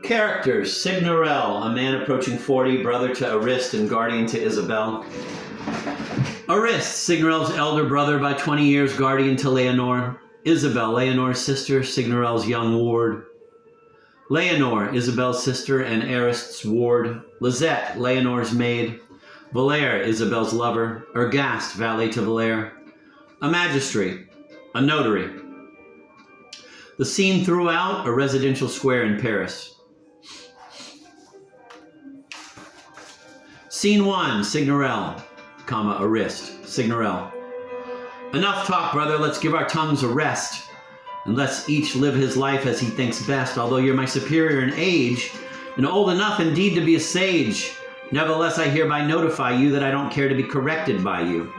Characters. Signorel, a man approaching 40, brother to Arist and guardian to Isabel. Arist, Signorel's elder brother by 20 years, guardian to Leonore. Isabel, Leonore's sister, Signorel's young ward. Leonore, Isabel's sister and Arist's ward. Lisette, Leonore's maid. Valere, Isabel's lover. Ergast, valet to Valere. A magistrate, a notary. The scene throughout, a residential square in Paris. Scene 1, Signorel, Arist. Signorel. Enough talk, brother. Let's give our tongues a rest. And let's each live his life as he thinks best. Although you're my superior in age, and old enough indeed to be a sage, nevertheless I hereby notify you that I don't care to be corrected by you.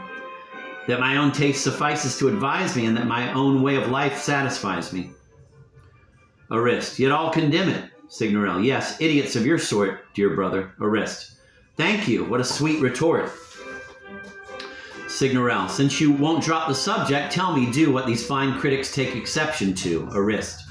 That my own taste suffices to advise me, and that my own way of life satisfies me. Arist. Yet all condemn it. Signorel. Yes, idiots of your sort, dear brother. Arist. Thank you. What a sweet retort. Signorel. Since you won't drop the subject, tell me, do what these fine critics take exception to. Arist.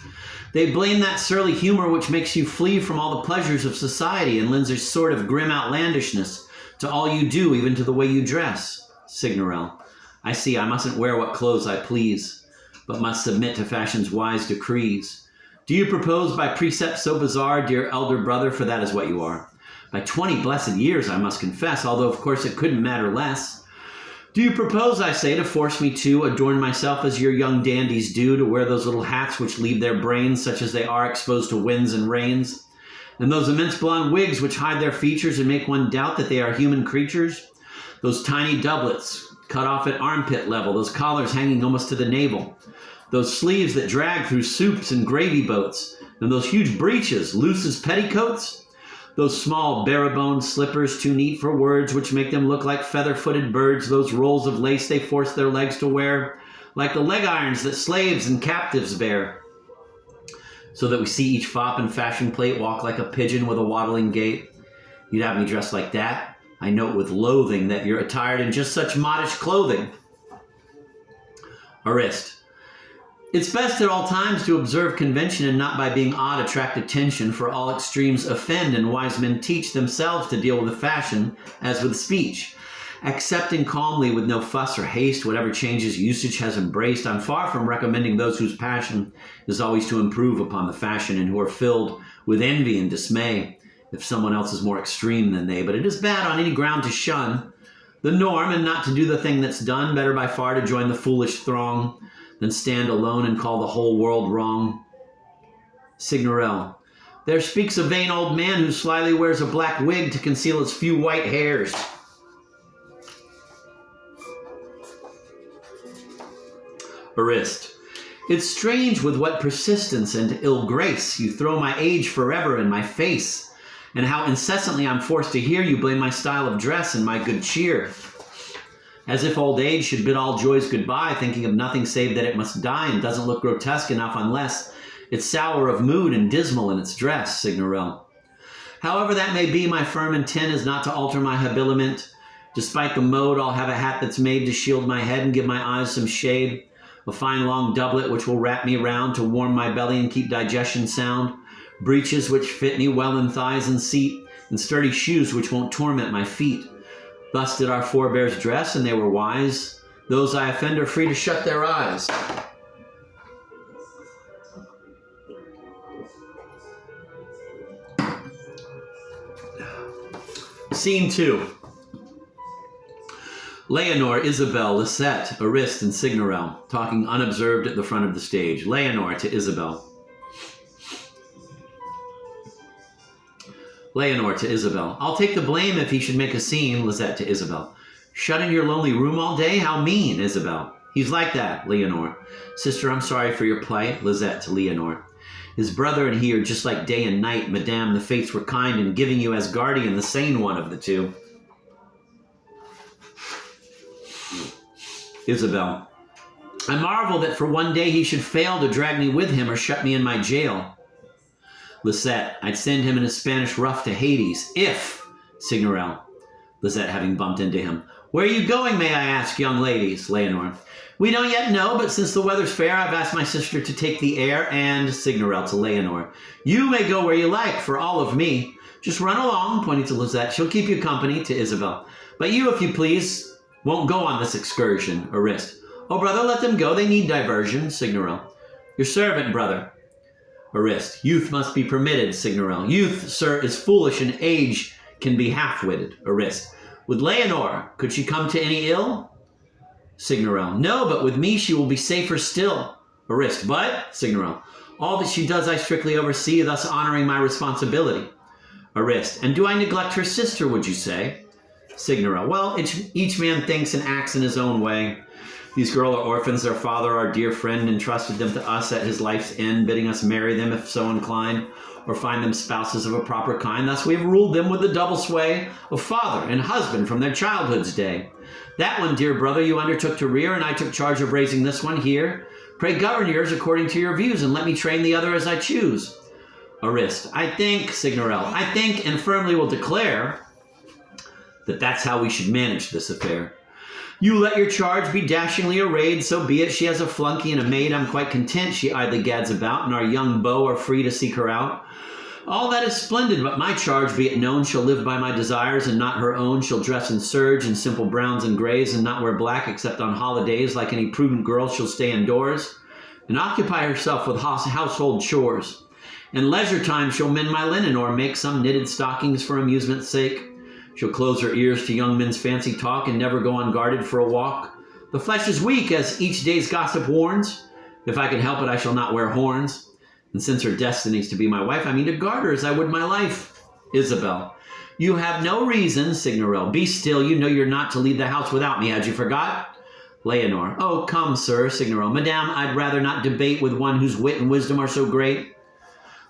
They blame that surly humor which makes you flee from all the pleasures of society and lends a sort of grim outlandishness to all you do, even to the way you dress. Signorel. I see, I mustn't wear what clothes I please, but must submit to fashion's wise decrees. Do you propose by precept so bizarre, dear elder brother, for that is what you are? By 20 blessed years, I must confess, although of course it couldn't matter less. Do you propose, I say, to force me to adorn myself as your young dandies do, to wear those little hats which leave their brains, such as they are, exposed to winds and rains, and those immense blonde wigs which hide their features and make one doubt that they are human creatures, those tiny doublets cut off at armpit level, those collars hanging almost to the navel, those sleeves that drag through soups and gravy boats, and those huge breeches, loose as petticoats? Those small, bare-boned slippers too neat for words, which make them look like feather-footed birds, those rolls of lace they force their legs to wear, like the leg irons that slaves and captives bear, so that we see each fop and fashion plate walk like a pigeon with a waddling gait. You'd have me dressed like that? I note with loathing that you're attired in just such modish clothing. Arist. It's best at all times to observe convention and not by being odd attract attention, for all extremes offend and wise men teach themselves to deal with the fashion as with speech. Accepting calmly with no fuss or haste whatever changes usage has embraced, I'm far from recommending those whose passion is always to improve upon the fashion and who are filled with envy and dismay if someone else is more extreme than they. But it is bad on any ground to shun the norm and not to do the thing that's done. Better by far to join the foolish throng than stand alone and call the whole world wrong. Signorel. There speaks a vain old man who slyly wears a black wig to conceal his few white hairs. Arist. It's strange with what persistence and ill grace you throw my age forever in my face, and how incessantly I'm forced to hear you blame my style of dress and my good cheer. As if old age should bid all joys goodbye, thinking of nothing save that it must die, and doesn't look grotesque enough unless it's sour of mood and dismal in its dress. Signorel. However that may be, my firm intent is not to alter my habiliment. Despite the mode, I'll have a hat that's made to shield my head and give my eyes some shade, a fine long doublet which will wrap me round to warm my belly and keep digestion sound, breeches which fit me well in thighs and seat, and sturdy shoes which won't torment my feet. Thus did our forebears dress, and they were wise. Those I offend are free to shut their eyes. Scene 2. Leonore, Isabel, Lisette, Arist, and Signorel, talking unobserved at the front of the stage. Leonore to Isabel. Leonore to Isabel. I'll take the blame if he should make a scene. Lisette to Isabel. Shut in your lonely room all day? How mean, Isabel. He's like that, Leonore. Sister, I'm sorry for your plight. Lisette to Leonore. His brother and he are just like day and night. Madame, the fates were kind in giving you as guardian the sane one of the two. Isabel. I marvel that for one day he should fail to drag me with him or shut me in my jail. Lisette. I'd send him in a Spanish rough to Hades, if, Signorel. Lisette, having bumped into him. Where are you going, may I ask, young ladies? Leonore. We don't yet know, but since the weather's fair, I've asked my sister to take the air and Signorel to Leonore. You may go where you like, for all of me. Just run along, pointing to Lisette. She'll keep you company, to Isabel. But you, if you please, won't go on this excursion. Arist. Oh, brother, let them go. They need diversion. Signorel. Your servant, brother. Arist. Youth must be permitted. Signorel. Youth, sir, is foolish, and age can be half-witted. Arist. With Leonore, could she come to any ill? Signorel. No, but with me she will be safer still. Arist. But, Signorel, all that she does I strictly oversee, thus honoring my responsibility. Arist. And do I neglect her sister, would you say? Signorel. Well, each man thinks and acts in his own way. These girls are orphans. Their father, our dear friend, entrusted them to us at his life's end, bidding us marry them if so inclined, or find them spouses of a proper kind. Thus we have ruled them with the double sway of father and husband from their childhood's day. That one, dear brother, you undertook to rear, and I took charge of raising this one here. Pray govern yours according to your views, and let me train the other as I choose. Arist. I think, Signorel, I think and firmly will declare that that's how we should manage this affair. You let your charge be dashingly arrayed, so be it. She has a flunky and a maid. I'm quite content she idly gads about, and our young beaux are free to seek her out. All that is splendid, but my charge, be it known, she'll live by my desires and not her own. She'll dress in serge and simple browns and grays, and not wear black except on holidays. Like any prudent girl, she'll stay indoors and occupy herself with household chores. In leisure time, she'll mend my linen or make some knitted stockings for amusement's sake. She'll close her ears to young men's fancy talk and never go unguarded for a walk. The flesh is weak, as each day's gossip warns. If I can help it, I shall not wear horns. And since her destiny's to be my wife, I mean to guard her as I would my life. Isabel. You have no reason, Signorel. Be still, you know you're not to leave the house without me. Had you forgot? Leonore. Oh, come, sir, Signorel. Madame, I'd rather not debate with one whose wit and wisdom are so great.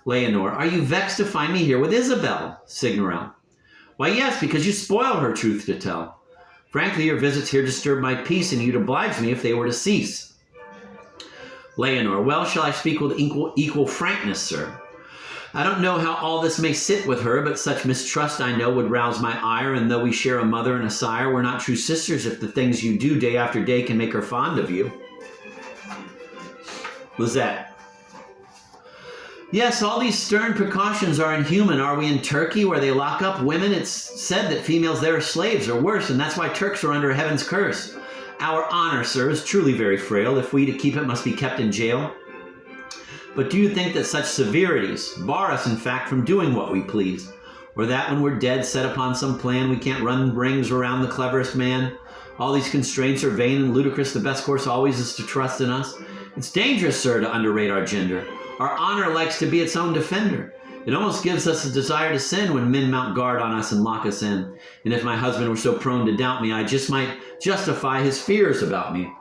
Leonore. Are you vexed to find me here with Isabel? Signorel. Why, yes, because you spoil her, truth to tell. Frankly, your visits here disturb my peace, and you'd oblige me if they were to cease. Leonore. Well, shall I speak with equal frankness, sir? I don't know how all this may sit with her, but such mistrust I know would rouse my ire, and though we share a mother and a sire, we're not true sisters if the things you do day after day can make her fond of you. Lisette. Yes, all these stern precautions are inhuman. Are we in Turkey where they lock up women? It's said that females there are slaves or worse, and that's why Turks are under heaven's curse. Our honor, sir, is truly very frail. If we to keep it must be kept in jail. But do you think that such severities bar us, in fact, from doing what we please? Or that when we're dead, set upon some plan, we can't run rings around the cleverest man? All these constraints are vain and ludicrous. The best course always is to trust in us. It's dangerous, sir, to underrate our gender. Our honor likes to be its own defender. It almost gives us a desire to sin when men mount guard on us and lock us in. And if my husband were so prone to doubt me, I just might justify his fears about me.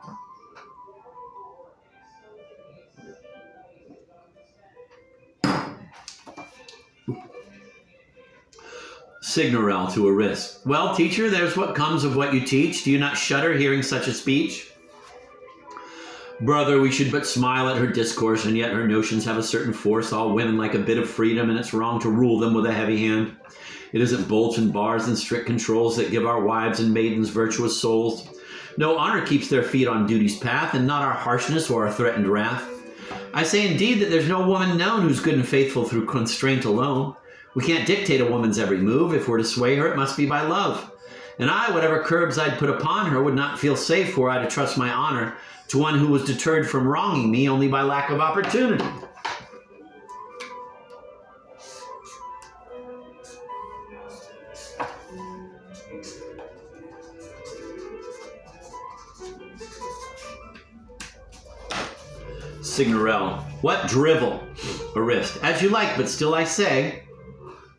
Signorel to Arist. Well, teacher, there's what comes of what you teach. Do you not shudder hearing such a speech? Brother, we should but smile at her discourse, and yet her notions have a certain force. All women like a bit of freedom, and it's wrong to rule them with a heavy hand. It isn't bolts and bars and strict controls that give our wives and maidens virtuous souls. No, honor keeps their feet on duty's path, and not our harshness or our threatened wrath. I say indeed that there's no woman known who's good and faithful through constraint alone. We can't dictate a woman's every move. If we're to sway her, it must be by love. And I, whatever curbs I'd put upon her, would not feel safe were I to trust my honor to one who was deterred from wronging me only by lack of opportunity. Signorel. What drivel? Arist. As you like, but still I say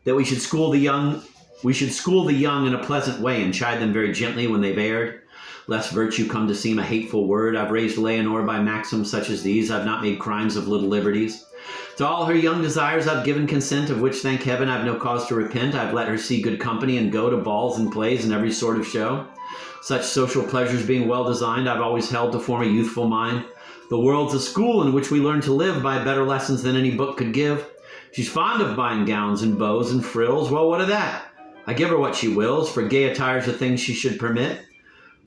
that we should school the young in a pleasant way and chide them very gently when they've erred, lest virtue come to seem a hateful word. I've raised Leonore by maxims such as these. I've not made crimes of little liberties. To all her young desires I've given consent, of which, thank heaven, I've no cause to repent. I've let her see good company and go to balls and plays and every sort of show. Such social pleasures being well designed, I've always held to form a youthful mind. The world's a school in which we learn to live by better lessons than any book could give. She's fond of buying gowns and bows and frills. Well, what of that? I give her what she wills, for gay attire's the thing she should permit.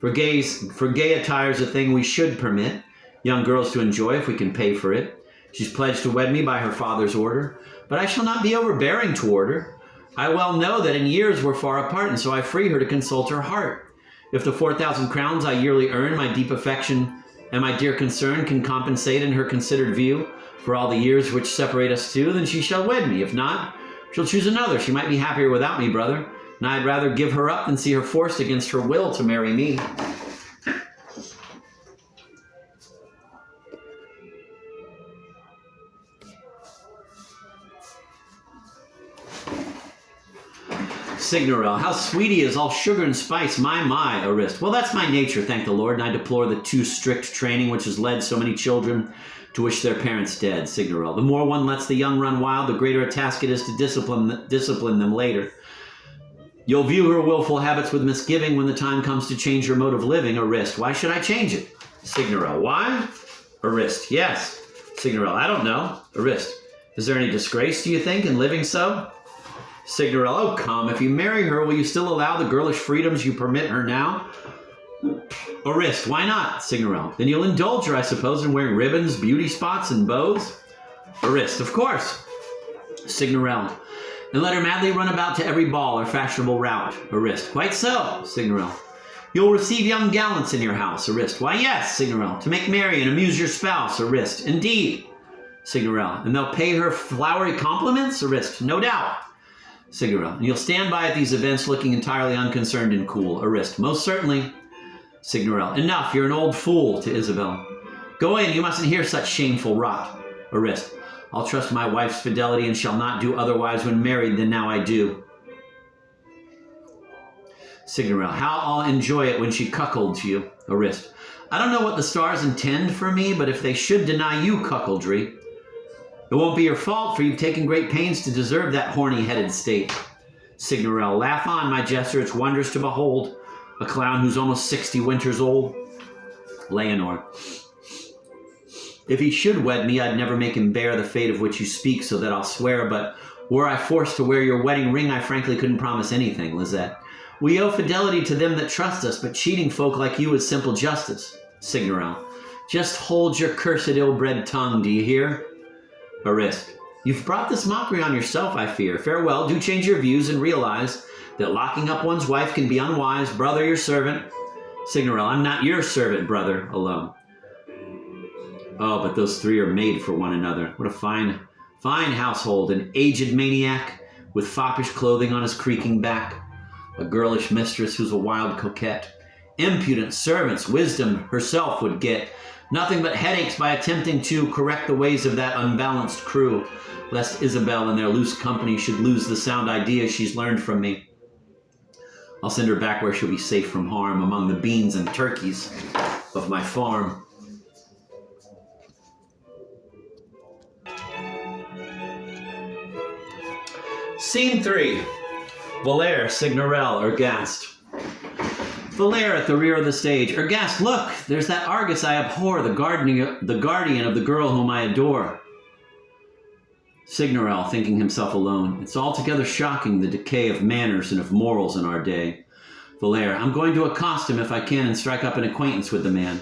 For gay attire's a thing we should permit young girls to enjoy if we can pay for it. She's pledged to wed me by her father's order, but I shall not be overbearing toward her. I well know that in years we're far apart, and so I free her to consult her heart. If the 4,000 crowns I yearly earn, my deep affection and my dear concern can compensate in her considered view for all the years which separate us two, then she shall wed me. If not, she'll choose another. She might be happier without me, brother, and I'd rather give her up than see her forced against her will to marry me. Signorel, how sweet he is, all sugar and spice, my, Arist. Well, that's my nature, thank the Lord, and I deplore the too strict training which has led so many children to wish their parents dead, Signorel. The more one lets the young run wild, the greater a task it is to discipline them later. You'll view her willful habits with misgiving when the time comes to change her mode of living, Arist. Why should I change it? Signorel, why? Arist, yes. Signorel, I don't know. Arist, is there any disgrace, do you think, in living so? Signorel, oh come, if you marry her, will you still allow the girlish freedoms you permit her now? Arist, why not? Signorel, then you'll indulge her, I suppose, in wearing ribbons, beauty spots, and bows? Arist, of course. Signorel, and let her madly run about to every ball or fashionable rout. Arist, quite so. Signorel, you'll receive young gallants in your house. Arist, why yes. Signorel, to make merry and amuse your spouse. Arist, indeed. Signorel, and they'll pay her flowery compliments. Arist, no doubt. Signorel, and you'll stand by at these events looking entirely unconcerned and cool. Arist, most certainly. Signorel, enough, you're an old fool, to Isabel. Go in, you mustn't hear such shameful rot. Arist, I'll trust my wife's fidelity and shall not do otherwise when married than now I do. Signorel, how I'll enjoy it when she cuckolds you. Arist, I don't know what the stars intend for me, but if they should deny you cuckoldry, it won't be your fault, for you've taken great pains to deserve that horny-headed state. Signorel, laugh on, my jester, it's wondrous to behold. A clown who's almost 60 winters old. Leonore, if he should wed me, I'd never make him bear the fate of which you speak, so that I'll swear, but were I forced to wear your wedding ring, I frankly couldn't promise anything, Lizette. We owe fidelity to them that trust us, but cheating folk like you is simple justice. Signorel, just hold your cursed ill-bred tongue, do you hear? Arist, you've brought this mockery on yourself, I fear. Farewell, do change your views and realize that locking up one's wife can be unwise. Brother, your servant. Signorel, I'm not your servant, brother, alone. Oh, but those three are made for one another. What a fine household. An aged maniac with foppish clothing on his creaking back. A girlish mistress who's a wild coquette. Impudent servants, wisdom herself would get. Nothing but headaches by attempting to correct the ways of that unbalanced crew, lest Isabel and their loose company should lose the sound ideas she's learned from me. I'll send her back where she'll be safe from harm, among the beans and turkeys of my farm. Scene 3. Moliere, Signorel, Ergast. Moliere at the rear of the stage. Ergast, look! There's that Argus I abhor, the guardian of the girl whom I adore. Signorel, thinking himself alone. It's altogether shocking, the decay of manners and of morals in our day. Moliere, I'm going to accost him if I can and strike up an acquaintance with the man.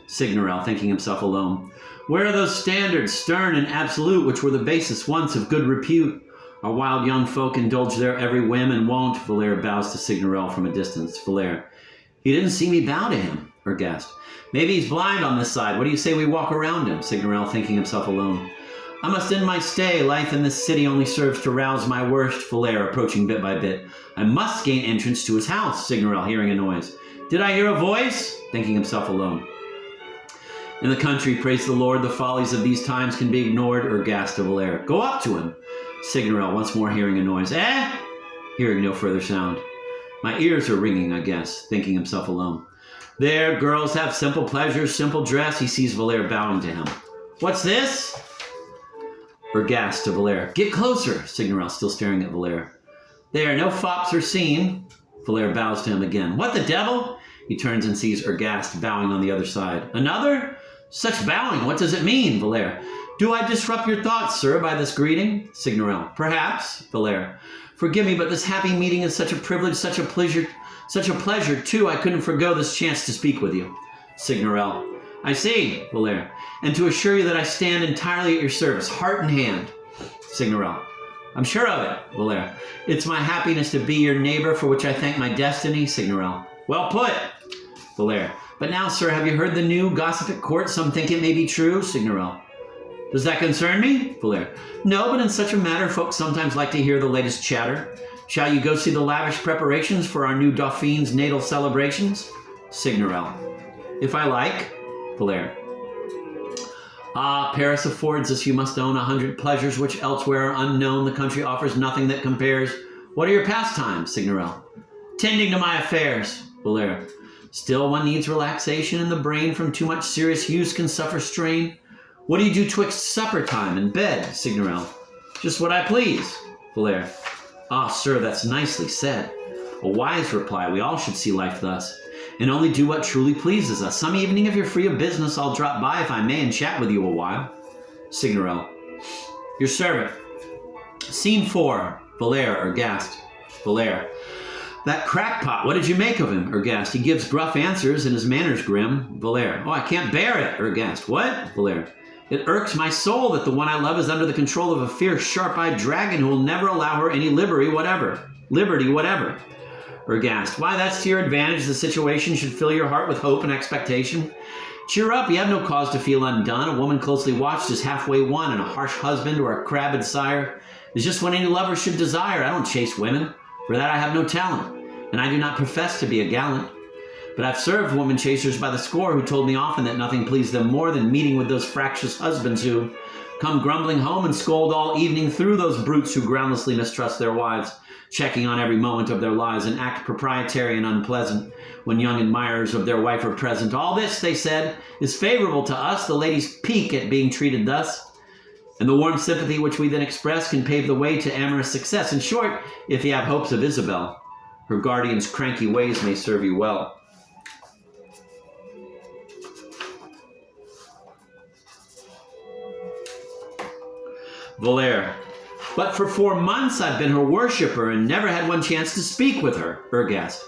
Signorel, thinking himself alone. Where are those standards, stern and absolute, which were the basis once of good repute? Our wild young folk indulge their every whim and won't. Moliere bows to Signorel from a distance. Moliere, he didn't see me bow to him. Ergast, maybe he's blind on this side. What do you say we walk around him? Signorel, thinking himself alone. I must end my stay. Life in this city only serves to rouse my worst. Moliere, approaching bit by bit. I must gain entrance to his house. Signorel, hearing a noise. Did I hear a voice? Thinking himself alone. In the country, praise the Lord, the follies of these times can be ignored. Ergast to Moliere. Go up to him. Signorel, once more hearing a noise. Eh? Hearing no further sound. My ears are ringing, I guess. Thinking himself alone. There, girls have simple pleasures, simple dress. He sees Moliere bowing to him. What's this? Ergast to Moliere. Get closer. Signorel, still staring at Moliere. There, no fops are seen. Moliere bows to him again. What the devil? He turns and sees Ergast bowing on the other side. Another? Such bowing, what does it mean? Moliere. Do I disrupt your thoughts, sir, by this greeting? Signorel. Perhaps. Moliere. Forgive me, but this happy meeting is such a privilege, such a pleasure Such a pleasure, too, I couldn't forgo this chance to speak with you. Signorelle. I see, Moliere, and to assure you that I stand entirely at your service, heart and hand. Signorelle. I'm sure of it, Moliere. It's my happiness to be your neighbor, for which I thank my destiny. Signorelle. Well put, Moliere. But now, sir, have you heard the new gossip at court? Some think it may be true. Signorelle. Does that concern me? Moliere. No, but in such a matter, folks sometimes like to hear the latest chatter. Shall you go see the lavish preparations for our new Dauphine's natal celebrations? Signorelle. If I like. Moliere. Ah, Paris affords us, you must own, 100 pleasures which elsewhere are unknown. The country offers nothing that compares. What are your pastimes, Signorelle? Tending to my affairs, Moliere. Still, one needs relaxation, and the brain from too much serious use can suffer strain. What do you do twixt supper time and bed, Signorelle? Just what I please, Moliere. Ah, sir, that's nicely said. A wise reply. We all should see life thus, and only do what truly pleases us. Some evening, if you're free of business, I'll drop by, if I may, and chat with you a while. Signorelle. Your servant. Scene 4. Moliere, aghast. Moliere. That crackpot, what did you make of him? Aghast. He gives gruff answers, and his manners grim. Moliere. Oh, I can't bear it. Aghast. What? Moliere. It irks my soul that the one I love is under the control of a fierce, sharp-eyed dragon who will never allow her any liberty whatever. Aghast. Why, that's to your advantage. The situation should fill your heart with hope and expectation. Cheer up, you have no cause to feel undone. A woman closely watched is halfway won, and a harsh husband or a crabbed sire is just what any lover should desire. I don't chase women. For that I have no talent, and I do not profess to be a gallant. But I've served woman chasers by the score who told me often that nothing pleased them more than meeting with those fractious husbands who come grumbling home and scold all evening through, those brutes who groundlessly mistrust their wives, checking on every moment of their lives and act proprietary and unpleasant when young admirers of their wife are present. All this, they said, is favorable to us. The ladies pique at being treated thus, and the warm sympathy which we then express can pave the way to amorous success. In short, if you have hopes of Isabel, her guardian's cranky ways may serve you well. Moliere. But for 4 months I've been her worshipper and never had one chance to speak with her. Aghast.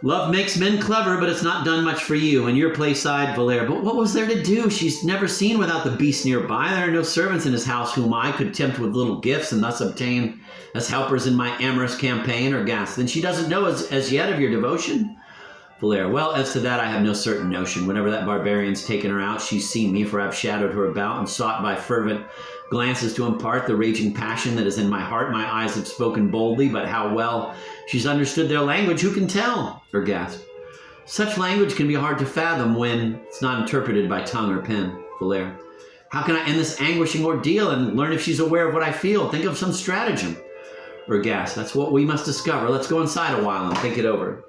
Love makes men clever, but it's not done much for you. In your place sighed Moliere. But what was there to do? She's never seen without the beast nearby. There are no servants in his house whom I could tempt with little gifts and thus obtain as helpers in my amorous campaign. Aghast. Then she doesn't know as yet of your devotion? Moliere. Well, as to that I have no certain notion. Whenever that barbarian's taken her out, she's seen me, for I've shadowed her about and sought by fervent glances to impart the raging passion that is in my heart. My eyes have spoken boldly, but how well she's understood their language, who can tell? Aghast. Such language can be hard to fathom when it's not interpreted by tongue or pen. Moliere. How can I end this anguishing ordeal and learn if she's aware of what I feel? Think of some stratagem. Aghast. That's what we must discover. Let's go inside a while and think it over.